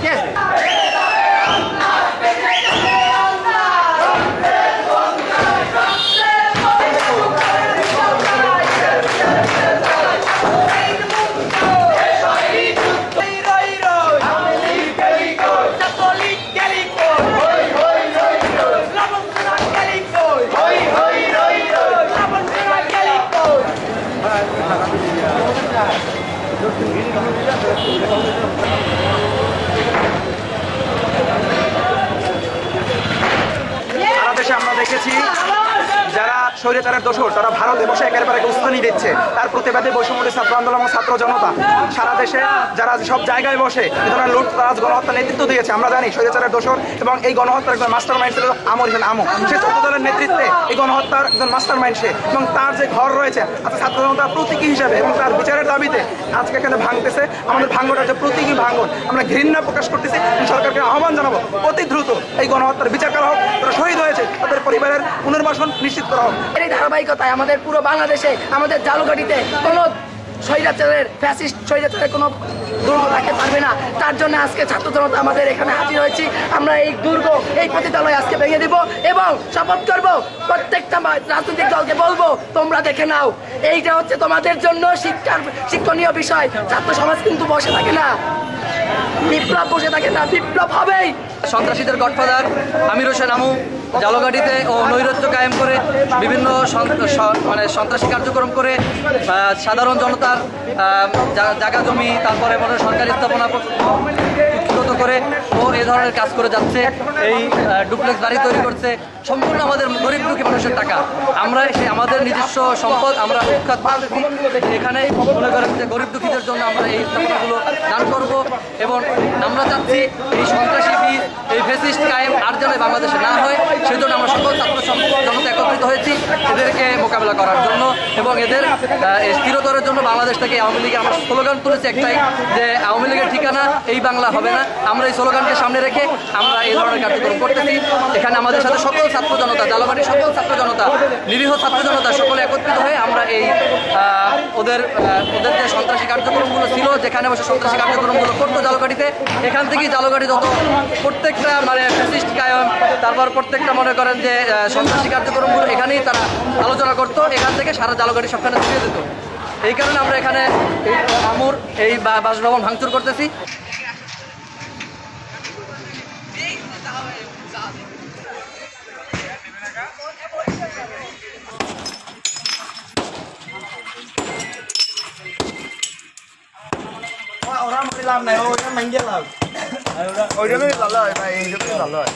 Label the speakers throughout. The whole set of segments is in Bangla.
Speaker 1: ঠিক আছে।
Speaker 2: সারা দেশে আমরা দেখেছি যারা স্বৈরাচারের দোষর তারা ভারতে বসে একের পর এক উস্কানি দিচ্ছে, তার প্রতিবাদে বৈষম্যের ছাত্র আন্দোলন এবং ছাত্র জনতা সারা দেশে যারা সব জায়গায় বসে এই ধরনের লুটতরাজ গণহত্যা নেতৃত্ব দিয়েছে। আমরা জানি স্বৈরাচারের দোষর এবং এই গণহত্যার একজন মাস্টার মাইন্ড ছিল আমর হোসেন আমু। সে চৌদ্দ দলের নেতৃত্বে এই গণহত্যার একজন মাস্টার মাইন্ড সে, এবং তার যে ঘর রয়েছে ছাত্র জনতার প্রতীকী হিসেবে এবং তার বিচারের দাবিতে আজকে এখানে ভাঙতেছে। আমাদের ভাঙনটা যে প্রতীকী ভাঙন, আমরা ঘৃণা প্রকাশ করতেছি। সরকারকে আহ্বান জানাবো অতি দ্রুত এই গণহত্যার বিচার করা হোক, তারা শহীদ হয়েছে তাদের পরিবারের পুনর্বাসন নিশ্চিত করা হোক।
Speaker 1: এই ধারাবাহিকতায় আমাদের পুরো বাংলাদেশে আমাদের জালুঘাটিতে কোনো স্বৈরাচারের ফ্যাসিস্ট স্বৈরাচারের কোনো দুর্গ থাকতে পারবে না। তার জন্য আজকে ছাত্র জনতা আমাদের এখানে হাজির হয়েছি। আমরা এই দুর্গ এই পতিতালয় আজকে ভেঙে দিব এবং শপথ করব প্রত্যেকটা রাজনৈতিক দলকে বলবো তোমরা দেখে নাও, এইটা হচ্ছে তোমাদের জন্য শিক্ষণীয় বিষয়। ছাত্র সমাজ কিন্তু বসে থাকে না, বিপ্লব বসে থাকে না, বিপ্লব হবেই।
Speaker 3: সন্ত্রাসীদের গডফাদার আমির হোসেন আমু জালুঘাটিতে ও নৈরাজ্য কায়েম করে বিভিন্ন মানে সন্ত্রাসী কার্যক্রম করে সাধারণ জনতার জায়গা জমি তারপরে সরকারি স্থাপনা কুক্ষিগত করে ও এ ধরনের কাজ করে যাচ্ছে। এই ডুপ্লেক্স বাড়ি তৈরি করছে সম্পূর্ণ আমাদের গরিব দুঃখী মানুষের টাকা। আমরা আমাদের নিজস্ব সম্পদ আমরা উৎখাত এখানে মনে করেন যে গরিব দুঃখীদের জন্য আমরা এই স্থাপনাগুলো দান করব এবং আমরা চাচ্ছি এই সন্ত্রাসী বীজ এই ফ্যাসিস্ট কায়েম আর যেন বাংলাদেশে না হয় সেই জন্য আমরা সকল ছাত্র জনতা একত্রিত হয়েছি এদেরকে মোকাবেলা করার জন্য এবং এদের স্থিরতরের জন্য। বাংলাদেশ থেকে আওয়ামী লীগে আমরা স্লোগান তুলেছি একটাই, যে আওয়ামী লীগের ঠিকানা এই বাংলা হবে না। আমরা এই স্লোগানকে সামনে রেখে আমরা এই ধরনের কার্যক্রম করতেছি। এখানে আমাদের সাথে সকল ছাত্র জনতা, জালুঘাটির সকল ছাত্র জনতা, নিরীহ ছাত্র জনতা সকলে একত্রিত হয়ে আমরা এই ওদের যে সন্ত্রাসী কার্যক্রমগুলো ছিল, যেখানে বসে সন্ত্রাসী কার্যক্রমগুলো করতো জালুঘাটিতে, এখান থেকেই জালুঘাটি যত প্রত্যেকটা মানে ফ্যাসিস্ট কায়েম তারপর প্রত্যেকটা মনে করেন যে সন্ত্রাসী কার্যক্রমগুলো এখানেই তারা আলোচনা করতো। এখান থেকে সারা জালুঘাটি সবখানে ছড়িয়ে দিত। এই কারণে আমরা এখানে আমুর এই বাসভবন ভাঙচুর করতেছি।
Speaker 2: ওরা মরিলাম না, ওইটা মাইন্ডে লাভ, ওইটা ভালো হয় ভাই, এইটা ভালো হয়।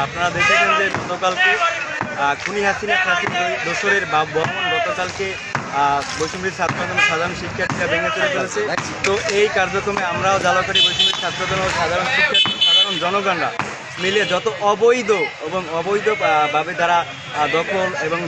Speaker 4: আপনারা দেখেছেন যে গতকালকে খুনি হাসিনা দোসরের বহন গতকালকে বৈষম্যের ছাত্র আন্দোলন সাধারণ শিক্ষার্থীরা ভেঙে চলে চলেছে। তো এই কার্যক্রমে আমরাও জালুঘাটি বৈষম্যের ছাত্র আন্দোলন সাধারণ শিক্ষার্থী সাধারণ জনগণরা মিলে যত অবৈধ এবং অবৈধভাবে তারা দখল এবং